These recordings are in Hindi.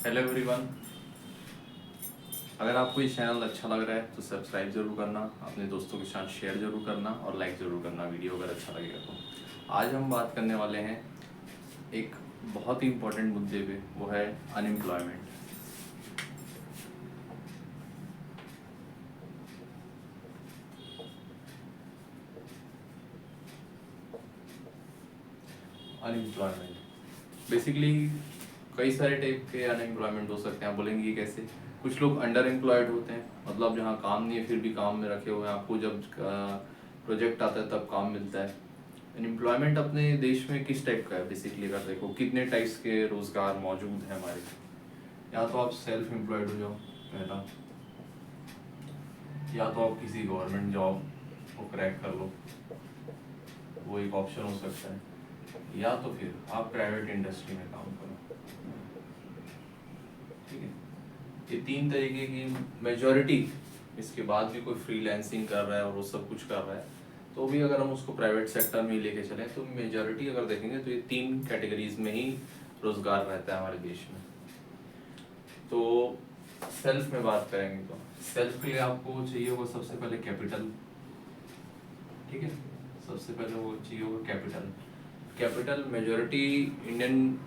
Hello everyone. अगर आपको ये चैनल अच्छा लग रहा है तो सब्सक्राइब ज़रूर करना, अपने दोस्तों के साथ शेयर ज़रूर करना और लाइक ज़रूर करना वीडियो अगर अच्छा लगेगा तो। आज हम बात करने वाले हैं एक बहुत ही इम्पोर्टेंट मुद्दे पे, वो है अनएम्प्लॉयमेंट। अनएम्प्लॉयमेंट बेसिकली कई सारे टाइप के अनएम्प्लॉयमेंट हो सकते हैं। आप बोलेंगे कैसे? कुछ लोग अंडर एम्प्लॉयड होते हैं, मतलब जहाँ काम नहीं है फिर भी काम में रखे हुए हैं, आपको जब प्रोजेक्ट आता है तब काम मिलता है। अनएम्प्लॉयमेंट अपने देश में किस टाइप का है बेसिकली? अगर देखो कितने टाइप्स के रोजगार मौजूद हैं हमारे। या तो आप सेल्फ एम्प्लॉयड हो जाओ पहला, या तो आप किसी गवर्नमेंट जॉब को क्रैक कर लो, वो एक ऑप्शन हो सकता है, या तो फिर आप प्राइवेट इंडस्ट्री में काम करो। ठीक है, ये तीन तरीके की मेजॉरिटी। इसके बाद भी कोई फ्रीलांसिंग कर रहा है और वो सब कुछ कर रहा है, तो भी अगर हम उसको प्राइवेट सेक्टर में ही लेके चलें तो मेजॉरिटी अगर देखेंगे तो ये तीन कैटेगरीज में ही रोजगार रहता है हमारे देश में। तो सेल्फ में बात करेंगे तो सेल्फ के लिए आपको चाहिए होगा सबसे पहले कैपिटल। ठीक है, सबसे पहले वो चाहिए होगा capital. Capital majority Indian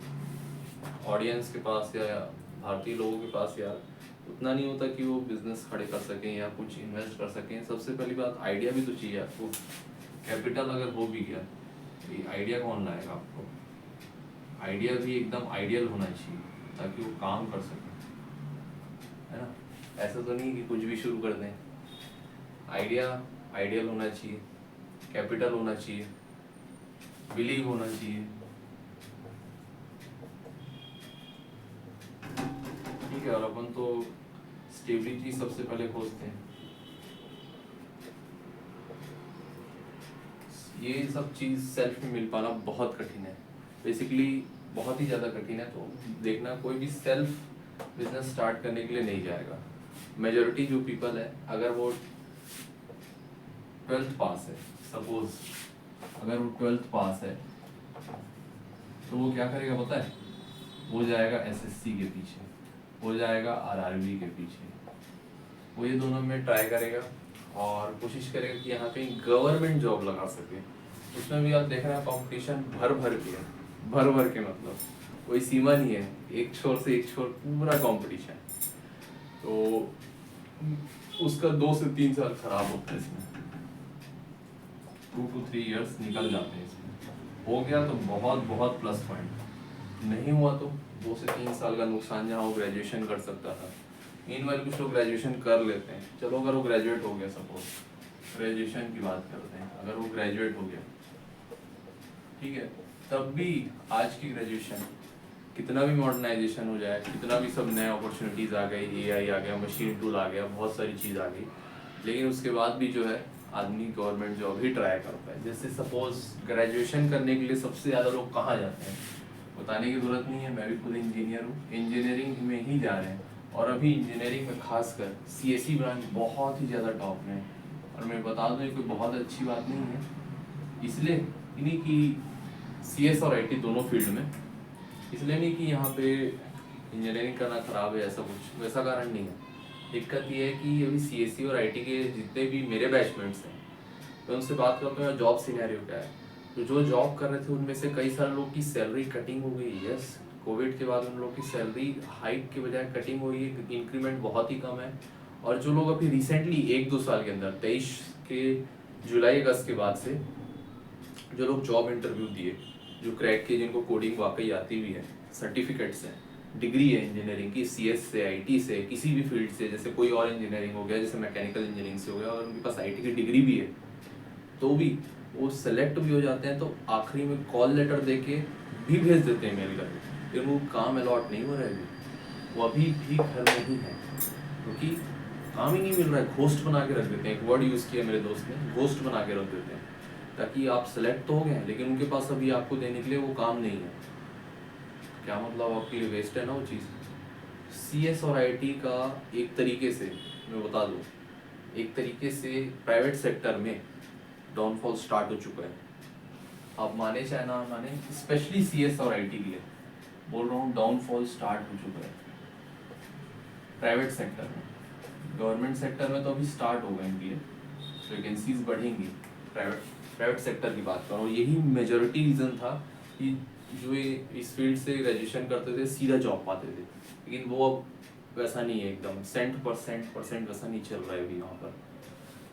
audience के पास या भारतीय लोगों के पास यार उतना नहीं होता कि वो बिजनेस खड़े कर सकें या कुछ इन्वेस्ट कर सकें। सबसे पहली बात आइडिया भी तो चाहिए आपको। कैपिटल अगर हो भी गया तो ये आइडिया कौन लाएगा आपको? आइडिया भी एकदम आइडियल होना चाहिए ताकि वो काम कर सके, है ना। ऐसा तो नहीं कि कुछ भी शुरू कर दें। आइडिया आइडियल होना चाहिए, कैपिटल होना चाहिए, बिलीव होना चाहिए। ठीक है, और अपन तो स्टेबिलिटी सबसे पहले खोजते हैं। ये सब चीज़ सेल्फ में मिल पाना बहुत कठिन है, बेसिकली बहुत ही ज़्यादा कठिन है। तो देखना, कोई भी सेल्फ बिजनेस स्टार्ट करने के लिए नहीं जाएगा। मेजॉरिटी जो पीपल है, अगर वो 12th पास है, सपोज अगर वो 12th पास है तो वो क्या करेगा पता है? वो जाएगा एसएससी के पीछे, वो जाएगा आरआरबी के पीछे, वो ये दोनों में ट्राई करेगा और कोशिश करेगा कि यहाँ कहीं गवर्नमेंट जॉब लगा सके। उसमें भी आप देख रहे हैं कंपटीशन भर भर के है, भर भर के, मतलब कोई सीमा नहीं है, एक छोर से एक छोर पूरा कंपटीशन। तो उसका 2 से 3 साल खराब होता है इसमें, 2 to 3 years निकल जाते हैं इसमें। हो गया तो बहुत बहुत प्लस पॉइंट, नहीं हुआ तो 2 से 3 साल का नुकसान जहाँ वो ग्रेजुएशन कर सकता था। इन वाले कुछ लोग ग्रेजुएशन कर लेते हैं, चलो अगर वो ग्रेजुएट हो गया, सपोज ग्रेजुएशन की बात करते हैं, अगर वो ग्रेजुएट हो गया, ठीक है, तब भी आज की ग्रेजुएशन कितना भी मॉडर्नाइजेशन हो जाए, कितना भी सब नए अपॉर्चुनिटीज़ आ गई, एआई आ गया, मशीन टूल आ गया, बहुत सारी चीज़ आ गई, लेकिन उसके बाद भी जो है आदमी गवर्नमेंट जॉब ही ट्राई करता है। जैसे सपोज ग्रेजुएशन करने के लिए सबसे ज़्यादा लोग कहाँ जाते हैं, बताने की ज़रूरत नहीं है, मैं भी खुद इंजीनियर हूँ, इंजीनियरिंग में ही जा रहे हैं। और अभी इंजीनियरिंग में खासकर सीएसई ब्रांच बहुत ही ज़्यादा टॉप में है। और मैं बता दूँ ये कोई बहुत अच्छी बात नहीं है, इसलिए इन्हीं की सीएस और आईटी दोनों फील्ड में, इसलिए नहीं कि यहाँ पे इंजीनियरिंग करना ख़राब है, ऐसा कुछ वैसा कारण नहीं है। दिक्कत ये है कि अभी सीएससी और आईटी के जितने भी मेरे बैचमेट्स हैं, मैं उनसे बात करता हूँ जॉब सिनेरियो क्या है। तो जो जॉब कर रहे थे उनमें से कई सारे लोग की सैलरी कटिंग हो गई। यस, कोविड के बाद उन लोग की सैलरी हाइक के बजाय कटिंग हुई है, इंक्रीमेंट बहुत ही कम है। और जो लोग अभी रिसेंटली 1-2 साल के अंदर 23 के जुलाई अगस्त के बाद से जो लोग जॉब इंटरव्यू दिए, जो क्रैक किए, जिनको कोडिंग वाकई आती भी है, सर्टिफिकेट्स हैं, डिग्री है इंजीनियरिंग की, सीएस से, आईटी से, किसी भी फील्ड से, जैसे कोई और इंजीनियरिंग हो गया, जैसे मैकेनिकल इंजीनियरिंग से हो गया, और उनके पास आईटी की डिग्री भी है, तो भी वो सेलेक्ट भी हो जाते हैं। तो आखिरी में कॉल लेटर दे के भी भेज देते हैं मेल करके, फिर वो काम अलॉट नहीं हो रहा है, वो अभी भी घर में ही है, क्योंकि काम ही नहीं मिल रहा है। घोस्ट बना के रख देते हैं, एक वर्ड यूज़ किया मेरे दोस्त ने, घोस्ट बना के रख देते हैं, ताकि आप सेलेक्ट तो हो गए लेकिन उनके पास अभी आपको देने के लिए वो काम नहीं है। क्या मतलब, आपके लिए वेस्ट है ना वो चीज़। सीएस और आईटी का एक तरीके से मैं बता दूँ, एक तरीके से प्राइवेट सेक्टर में डाउनफॉल स्टार्ट हो चुका है। आप माने चाहे ना माने, स्पेशली सीएस और आईटी के लिए बोल रहा हूँ, डाउनफॉल स्टार्ट हो चुका है। प्राइवेट सेक्टर में, गवर्नमेंट सेक्टर में तो अभी स्टार्ट हो गए लिए वैकेंसीज बढ़ेंगी। प्राइवेट सेक्टर की बात करूँ, यही मेजोरिटी रीज़न था कि जो ये इस फील्ड से ग्रेजुएशन करते थे सीधा जॉब पाते थे, लेकिन वो अब वैसा नहीं है, एकदम परसेंट वैसा नहीं चल रहा है अभी यहाँ पर।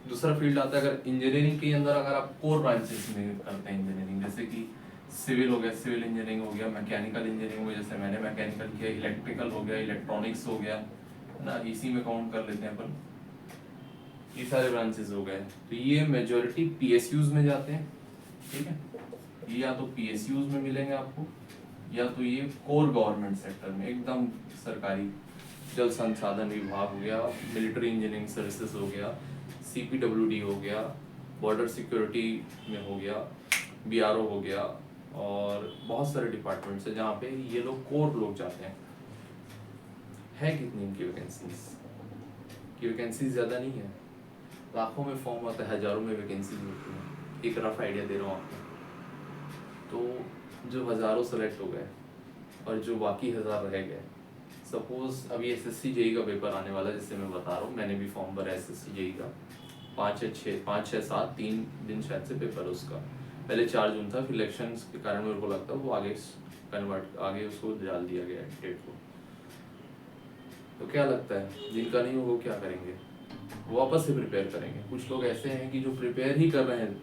दूसरा फील्ड आता है अगर इंजीनियरिंग के अंदर, अगर आप कोर ब्रांचेस में करते हैं इंजीनियरिंग, जैसे कि सिविल हो गया, सिविल इंजीनियरिंग हो गया, मैकेनिकल इंजीनियरिंग हो गया, जैसे मैंने मैकेनिकल किया, इलेक्ट्रिकल हो गया, इलेक्ट्रॉनिक्स हो गया ना, इसी में काउंट कर लेते हैं अपन, ये सारे ब्रांचेस हो गए। तो ये मेजॉरिटी पीएसयूज में जाते हैं, ठीक है, ये या तो पीएसयूज में मिलेंगे आपको, या तो ये कोर गवर्नमेंट सेक्टर में एकदम सरकारी, जल संसाधन विभाग हो गया, मिलिट्री इंजीनियरिंग सर्विसेज हो गया, सीपीडब्ल्यूडी हो गया, बॉर्डर सिक्योरिटी में हो गया, बीआरओ हो गया, और बहुत सारे डिपार्टमेंट्स हैं जहाँ पे ये लोग कोर लोग जाते हैं। है कितनी इनकी वैकेंसीज? की वैकेंसीज ज़्यादा नहीं है, लाखों में फॉर्म आता है, हज़ारों में वैकेंसीज होती हैं। एक रफ आइडिया दे रहा हूँ आपको। तो जो हज़ारों सेलेक्ट हो गए और जो बाकी 1000 रह गए, सपोज अभी एसएससी जेई का पेपर आने वाला है, जिससे मैं बता रहा हूँ, मैंने भी फॉर्म भरा एसएससी जेई का, 5 6 7 3 दिन शायद से पेपर उसका, पहले 4 जून था, फिर इलेक्शन के कारण मेरे को लगता है वो आगे उसको डाल दिया गया डेट को। तो क्या लगता है जिनका नहीं हो वो क्या करेंगे? वो वापस से प्रिपेयर करेंगे। कुछ लोग ऐसे हैं कि जो प्रिपेयर ही कर रहे हैं,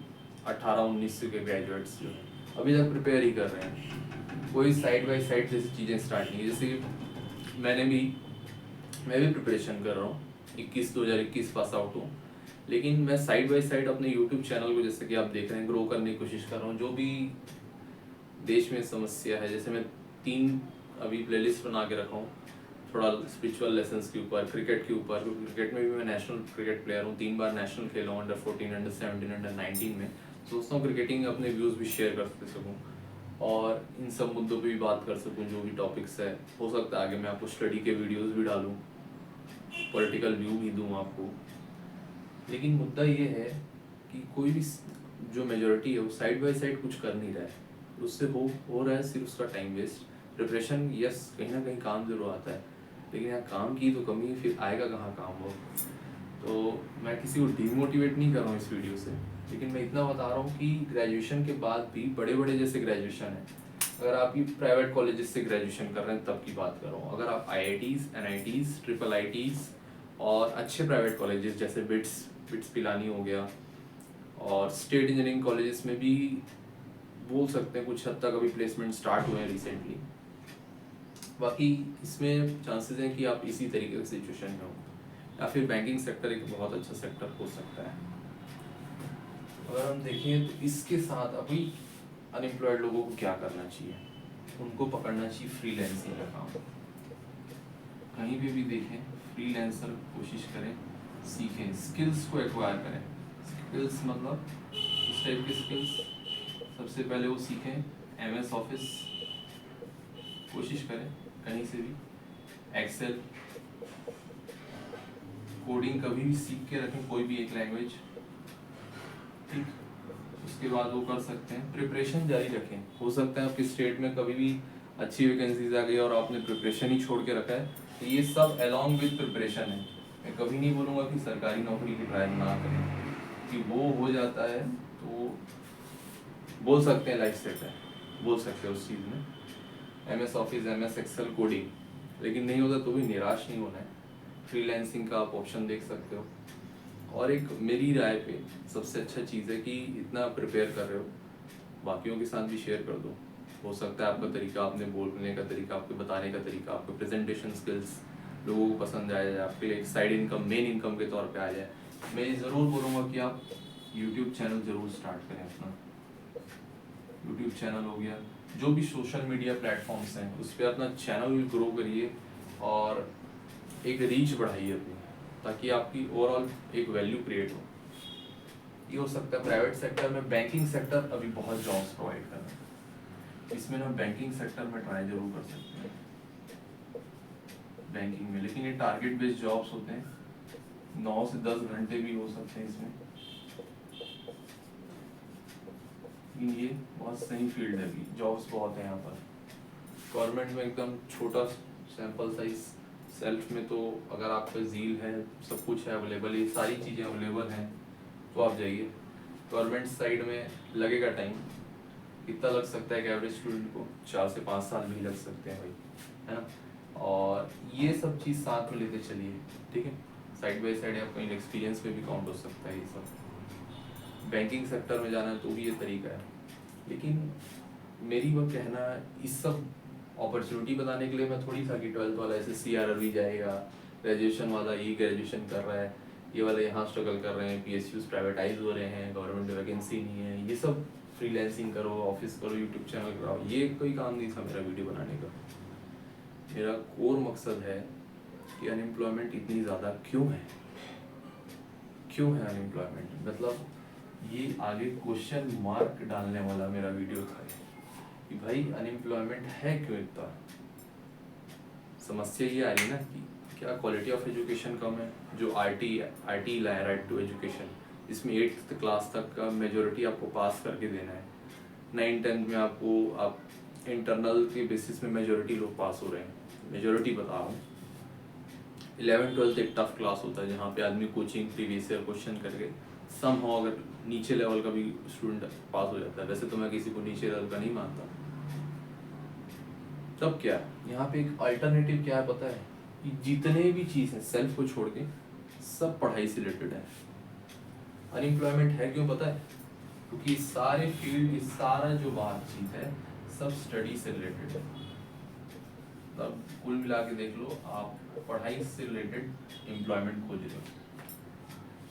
18-19 के ग्रेजुएट्स जो अभी तक प्रिपेयर ही कर रहे हैं, कोई साइड बाय साइड जैसी चीज़ें स्टार्ट नहीं है। जैसे कि मैं भी प्रिपरेशन कर रहा हूँ, 2021 पास आउट हूँ, लेकिन मैं साइड बाय साइड अपने यूट्यूब चैनल को, जैसे कि आप देख रहे हैं, ग्रो करने की कोशिश कर रहा हूँ। जो भी देश में समस्या है, जैसे मैं 3 अभी प्लेलिस्ट बना के रखा हूँ, थोड़ा स्पिरिचुअल लेसन्स के ऊपर, क्रिकेट के ऊपर, क्योंकि क्रिकेट में भी मैं नेशनल क्रिकेट प्लेयर हूँ, 3 बार नेशनल खेला हूँ, अंडर 14, अंडर 17, अंडर 19 में। सोचता हूँ क्रिकेटिंग अपने व्यूज़ भी शेयर कर सकूँ और इन सब मुद्दों पे भी बात कर सकूँ, जो भी टॉपिक्स है। हो सकता है आगे मैं आपको स्टडी के वीडियोस भी डालूँ, पॉलिटिकल व्यू भी दूँ आपको। लेकिन मुद्दा ये है कि कोई भी जो मेजोरिटी है वो साइड बाय साइड कुछ कर नहीं रहा है, उससे हो रहा है सिर्फ उसका टाइम वेस्ट। प्रिपरेशन यस, कहीं ना कहीं काम जरूर आता है, लेकिन यहाँ काम की तो कमी, फिर आएगा कहाँ काम वो। तो मैं किसी को डिमोटिवेट नहीं कर रहा हूँ इस वीडियो से, लेकिन मैं इतना बता रहा हूँ कि ग्रेजुएशन के बाद भी बड़े जैसे ग्रेजुएशन है, अगर आप ये प्राइवेट कॉलेजेस से ग्रेजुएशन कर रहे हैं तब की बात कर रहा हूँ, अगर आप IITs, NITs, IIITs और अच्छे प्राइवेट कॉलेजेस जैसे बिट्स पिलानी हो गया, और स्टेट इंजीनियरिंग कॉलेजेस में भी बोल सकते हैं कुछ हद तक अभी प्लेसमेंट स्टार्ट हुए हैं रिसेंटली। बाकी इसमें चांसेस हैं कि आप इसी तरीके की सिचुएशन में हो, या फिर बैंकिंग सेक्टर एक बहुत अच्छा सेक्टर हो सकता है। अगर हम देखें तो इसके साथ अभी अनएम्प्लॉयड लोगों को क्या करना चाहिए, उनको पकड़ना चाहिए फ्रीलांसिंग का काम। कहीं पे भी देखें फ्रीलांसर कोशिश करें, सीखें, स्किल्स को एक्वायर करें। स्किल्स मतलब इस टाइप के स्किल्स, सबसे पहले वो सीखें MS ऑफिस, कोशिश करें कहीं से भी, एक्सेल, कोडिंग कभी भी सीख के रखें, कोई भी एक लैंग्वेज, ठीक। उसके बाद वो कर सकते हैं, प्रिपरेशन जारी रखें। हो सकता है आपके स्टेट में कभी भी अच्छी वैकेंसीज आ गई और आपने प्रिपरेशन ही छोड़ के रखा है, तो ये सब अलॉन्ग विद प्रिपरेशन है। मैं कभी नहीं बोलूँगा कि सरकारी नौकरी की ट्राई ना करें, कि वो हो जाता है तो बोल सकते हैं लाइफ सेट है, बोल सकते हैं उस चीज़ में, MS office, MS Excel, coding, लेकिन नहीं होता तो भी निराश नहीं होना है। फ्रीलांसिंग का आप ऑप्शन देख सकते हो। और एक मेरी राय पे सबसे अच्छा चीज़ है कि इतना प्रिपेयर कर रहे हो, बाकियों के साथ भी शेयर कर दो। हो सकता है आपका तरीका, आपने बोलने का तरीका, आपके बताने का तरीका, आपके प्रेजेंटेशन स्किल्स लोगों को पसंद आ जाए, आपके लिए एक साइड इनकम, मेन इनकम के तौर पे आ जाए। मैं ये ज़रूर बोलूँगा कि आप यूट्यूब चैनल ज़रूर स्टार्ट करें अपना। यूट्यूब चैनल हो गया, जो भी सोशल मीडिया प्लेटफॉर्म्स हैं उस पर अपना चैनल ग्रो करिए और एक रीच बढ़ाइए अपनी, ताकि आपकी ओवरऑल एक वैल्यू क्रिएट हो। ये हो सकता है प्राइवेट सेक्टर में। बैंकिंग सेक्टर अभी बहुत जॉब्स प्रोवाइड कर रहा है, इसमें ना बैंकिंग सेक्टर में ट्राई जरूर कर सकते हैं बैंकिंग में, लेकिन ये टारगेट बेस्ड जॉब्स होते हैं, 9 से 10 घंटे भी हो सकते हैं इसमें। ये बहुत सही फील्ड है, अभी जॉब्स बहुत है यहाँ पर। गवर्नमेंट में एकदम छोटा सैंपल साइज सेल्फ में तो अगर आपका ज़ील है, सब कुछ है अवेलेबल, ये सारी चीज़ें अवेलेबल हैं, तो आप जाइए। गवर्नमेंट साइड में लगेगा टाइम, कितना लग सकता है कि एवरेज स्टूडेंट को 4 से 5 साल भी लग सकते हैं भाई, है ना। और ये सब चीज़ साथ में लेते चलिए, ठीक है। साइड बाई साइड आपका एक्सपीरियंस में भी काउंट हो सकता है ये सब। बैंकिंग सेक्टर में जाना है तो भी ये तरीका है, लेकिन मेरी वो कहना इस सब अपॉर्चुनिटी बताने के लिए मैं थोड़ी था कि 12th वाला SSC RRB जाएगा, ग्रेजुएशन वाला ये ग्रेजुएशन कर रहा है, ये वाले यहाँ स्ट्रगल कर रहे हैं, PSUs प्राइवेटाइज हो रहे हैं, गवर्नमेंट में वैकेंसी नहीं है, ये सब फ्रीलैंसिंग करो, ऑफिस करो, यूट्यूब चैनल कराओ, ये कोई काम नहीं था मेरा वीडियो बनाने का। मेरा कोर मकसद है कि अनएम्प्लॉयमेंट इतनी ज़्यादा क्यों है, क्यों है अनएम्प्लॉयमेंट, मतलब ये आगे क्वेश्चन मार्क डालने वाला मेरा वीडियो था कि भाई अनएम्प्लॉयमेंट है क्यों इतना। समस्या ये आ रही ना कि क्या क्वालिटी ऑफ एजुकेशन कम है, जो RT लाया, राइट टू एजुकेशन, इसमें 8th क्लास तक का मेजोरिटी आपको पास करके देना है। 9th-10th में आप इंटरनल के बेसिस में मेजोरिटी लोग पास हो रहे हैं, मेजोरिटी बता रहा हूँ। 11th-12th एक टफ क्लास होता है जहाँ पे आदमी कोचिंग प्रीवियस ईयर क्वेश्चन करके सम हो अगर नीचे लेवल का भी स्टूडेंट पास हो जाता है। वैसे तो मैं किसी को नीचे लेवल का नहीं मानता। तब क्या यहाँ पे एक अल्टरनेटिव क्या है पता है, कि जितने भी चीज़ हैं सेल्फ को छोड़ के सब पढ़ाई से रिलेटेड है। अनएम्प्लॉयमेंट है क्यों पता है, क्योंकि सारे फील्ड, सारा जो बातचीत है सब स्टडी से रिलेटेड है। तब कुल मिला के देख लो, आप पढ़ाई से रिलेटेड एम्प्लॉयमेंट खोज रहे हो।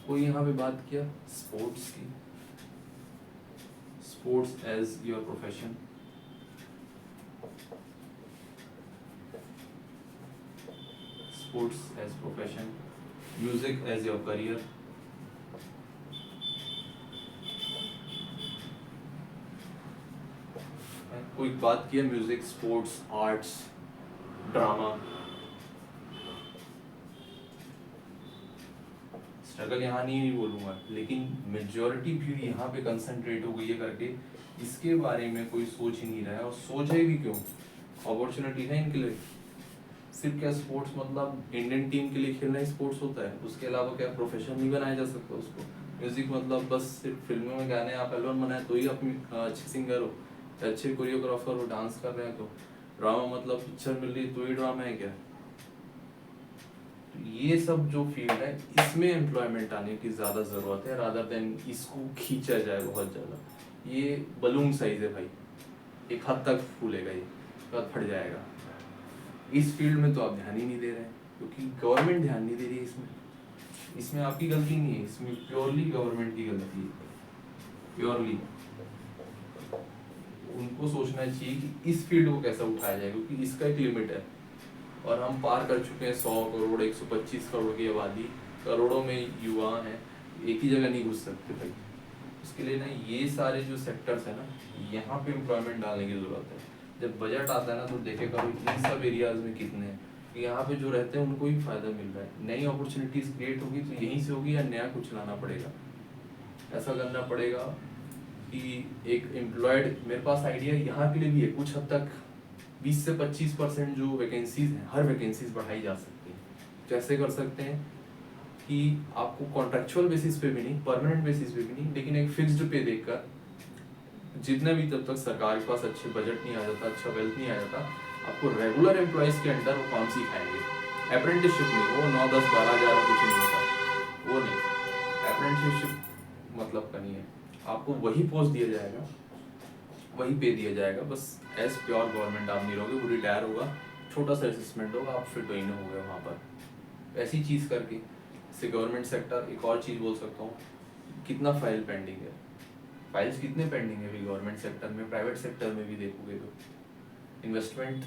कोई यहाँ पे बात किया स्पोर्ट्स की, sports as your profession, sports as profession, music as your career, कोई बात किया music, sports, arts, drama. Struggle यहाँ नहीं बोलूँगा, लेकिन मेजॉरिटी भीड़ यहाँ पे कंसंट्रेट हो गई है करके इसके बारे में कोई सोच ही नहीं रहा है। और सोचे भी क्यों, अपॉर्चुनिटी है इनके लिए। सिर्फ क्या स्पोर्ट्स मतलब इंडियन टीम के लिए खेलना ही स्पोर्ट्स होता है, उसके अलावा क्या प्रोफेशन नहीं बनाया जा सकता उसको। म्यूजिक मतलब बस सिर्फ फिल्मों में गाने आप एल्बम बनाए तो ही अपनी अच्छे सिंगर हो, अच्छे कोरियोग्राफर हो, डांस कर रहे हैं तो। ड्रामा मतलब पिक्चर मिल रही तो ही ड्रामा है क्या। तो ये सब जो फील्ड है इसमें एम्प्लॉयमेंट आने की ज़्यादा ज़रूरत है, रादर देन इसको खींचा जाए बहुत ज़्यादा। ये बलून साइज है भाई, एक हद तक फूलेगा, ये बाद फट जाएगा। इस फील्ड में तो आप ध्यान ही नहीं दे रहे हैं, क्योंकि गवर्नमेंट ध्यान नहीं दे रही है इसमें। इसमें आपकी गलती नहीं है, इसमें प्योरली गवर्नमेंट की गलती है, प्योरली। उनको सोचना चाहिए कि इस फील्ड को कैसे उठाया जाए, क्योंकि इसका एक लिमिट है और हम पार कर चुके हैं 100 करोड़ 125 करोड़ की आबादी, करोड़ों में युवा हैं, एक ही जगह नहीं घुस सकते भाई। उसके लिए ना ये सारे जो सेक्टर्स है ना, यहाँ पे एम्प्लॉयमेंट डालने की ज़रूरत है। जब बजट आता है ना तो देखे करो इन सब एरियाज में कितने हैं, यहाँ पे जो रहते हैं उनको ही फायदा मिल रहा है। नई अपॉर्चुनिटीज क्रिएट होगी तो यहीं से होगी, या नया कुछ लाना पड़ेगा। ऐसा करना पड़ेगा कि एक एम्प्लॉयड, मेरे पास आइडिया यहाँ के लिए भी है कुछ हद तक, 20 से 25% जो वैकेंसीज हैं, हर वैकेंसीज बढ़ाई जा सकती है। कैसे कर सकते हैं कि आपको कॉन्ट्रेक्चुअल बेसिस पे भी नहीं, परमानेंट बेसिस पे भी नहीं, लेकिन एक फिक्स्ड पे देकर, जितने भी जब तक सरकार के पास अच्छे बजट नहीं आ जाता, अच्छा वेल्थ नहीं आ जाता, आपको रेगुलर एम्प्लॉयज़ के अंडर वो काम सिखाएंगे। अप्रेंटिसशिप नहीं, वो 9, 10, 12 हज़ार में कुछ नहीं होता, वो नहीं। अप्रेंटिसशिप मतलब का नहीं है, आपको वही पोस्ट दिया जाएगा, वही पे दिया जाएगा, बस एज प्योर गवर्नमेंट आप नहीं रहोगे। वो रिटायर होगा, छोटा सा असेसमेंट होगा, आप फिट नहीं हो गए वहाँ पर। ऐसी चीज़ करके इससे गवर्नमेंट सेक्टर, एक और चीज़ बोल सकता हूँ, कितना फाइल पेंडिंग है, फाइल्स कितने पेंडिंग है अभी गवर्नमेंट सेक्टर में। प्राइवेट सेक्टर में भी देखोगे तो इन्वेस्टमेंट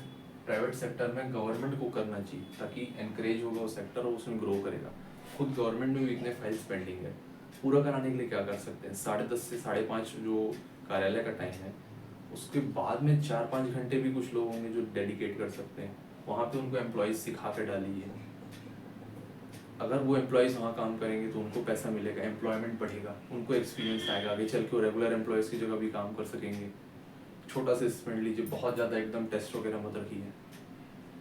प्राइवेट सेक्टर में गवर्नमेंट को करना चाहिए, ताकि एनकरेज होगा वो सेक्टर और उसमें ग्रो करेगा। खुद गवर्नमेंट में भी इतने फाइल्स पेंडिंग है, पूरा कराने के लिए क्या कर सकते हैं। 10:30 से 5:30 जो कार्यालय का टाइम है, उसके बाद में 4-5 घंटे भी कुछ लोग होंगे जो डेडिकेट कर सकते हैं। वहाँ पे उनको एम्प्लॉयज़ सिखा कर डालिए। अगर वो एम्प्लॉयज़ वहाँ काम करेंगे तो उनको पैसा मिलेगा, एम्प्लॉयमेंट बढ़ेगा, उनको एक्सपीरियंस आएगा, आगे चल के वो रेगुलर एम्प्लॉयज़ की जगह भी काम कर सकेंगे। छोटा सा असेसमेंट लीजिए, बहुत ज़्यादा एकदम टेस्ट वगैरह मत रखिए,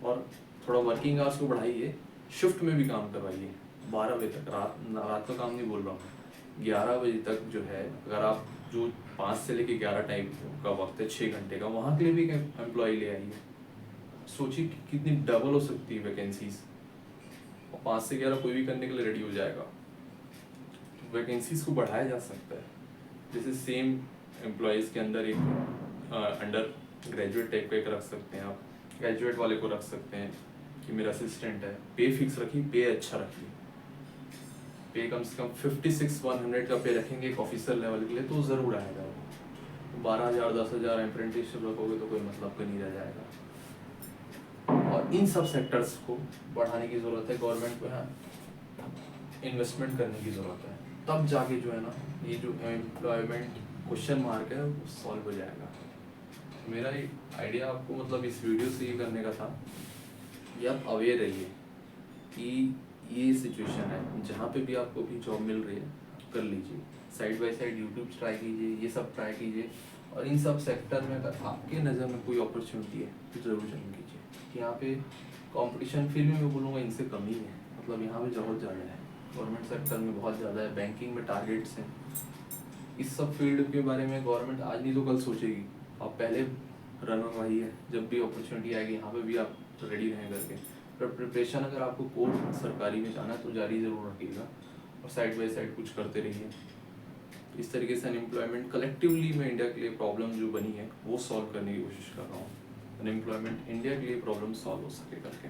और थोड़ा वर्किंग आवर्स को बढ़ाइए, शिफ्ट में भी काम करवाइए 12 बजे तक। रात का काम नहीं बोल रहा हूँ, 11 बजे तक जो है, अगर आप जो 5 से लेके 11 टाइम का वक्त है 6 घंटे का, वहाँ के लिए भी एम्प्लॉय ले आइए। सोचिए कि कितनी डबल हो सकती है वैकेंसीज, और 5 से 11 कोई भी करने के लिए रेडी हो जाएगा। वैकेंसीज को बढ़ाया जा सकता है। जैसे सेम एम्प्लॉयज़ के अंदर एक अंडर ग्रेजुएट टाइप का एक रख सकते हैं आप, ग्रेजुएट वाले को रख सकते हैं कि मेरा असिस्टेंट है, पे फिक्स रखिए, पे अच्छा रखिए, पे कम से कम 56-100 का पे रखेंगे एक ऑफिसर लेवल के लिए, तो ज़रूर आएगा। 12,000 10,000 अप्रेंटिसशिप रखोगे तो कोई मतलब का नहीं रह जाएगा। और इन सब सेक्टर्स को बढ़ाने की ज़रूरत है, गवर्नमेंट को यहाँ इन्वेस्टमेंट करने की ज़रूरत है, तब जाके जो है ना ये जो एम्प्लॉयमेंट क्वेश्चन मार्क है वो सॉल्व हो जाएगा। मेरा एक आइडिया आपको मतलब इस वीडियो से ये करने का था कि आप अवेयर रहिए कि ये सिचुएशन है, जहाँ पे भी आपको भी जॉब मिल रही है कर लीजिए, side by side YouTube try कीजिए, ये सब ट्राई कीजिए, और इन सब सेक्टर में अगर आपके नज़र में कोई अपॉर्चुनिटी है तो ज़रूर ज्वाइन कीजिए। यहाँ पे कंपटीशन फिर भी मैं बोलूँगा इनसे कम ही है, मतलब यहाँ पे बहुत ज़्यादा है, गवर्नमेंट सेक्टर में बहुत ज़्यादा है, बैंकिंग में टारगेट्स हैं। इस सब फील्ड के बारे में गवर्नमेंट आज नहीं तो कल सोचेगी। आप पहले रनर वही है, जब भी अपॉर्चुनिटी आएगी यहाँ पे भी आप रेडी रहें करके। पर प्रिपरेशन अगर आपको कोर्ट सरकारी में जाना है तो जारी ज़रूर रखिएगा, और साइड बाय साइड कुछ करते रहिए। इस तरीके से अनएम्प्लॉयमेंट कलेक्टिवली में इंडिया के लिए प्रॉब्लम जो बनी है वो सॉल्व करने की कोशिश कर रहा हूँ, अनएम्प्लॉयमेंट इंडिया के लिए प्रॉब्लम सॉल्व हो सके करके।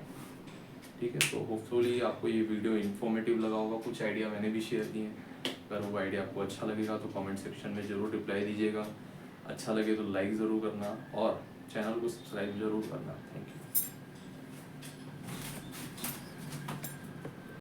ठीक है, तो होपफुली आपको ये वीडियो इन्फॉर्मेटिव लगा होगा, कुछ आइडिया मैंने भी शेयर किए हैं। अगर वो आइडिया आपको अच्छा लगेगा तो कमेंट सेक्शन में ज़रूर रिप्लाई दीजिएगा, अच्छा लगे तो लाइक ज़रूर करना और चैनल को सब्सक्राइब ज़रूर करना। Thank you.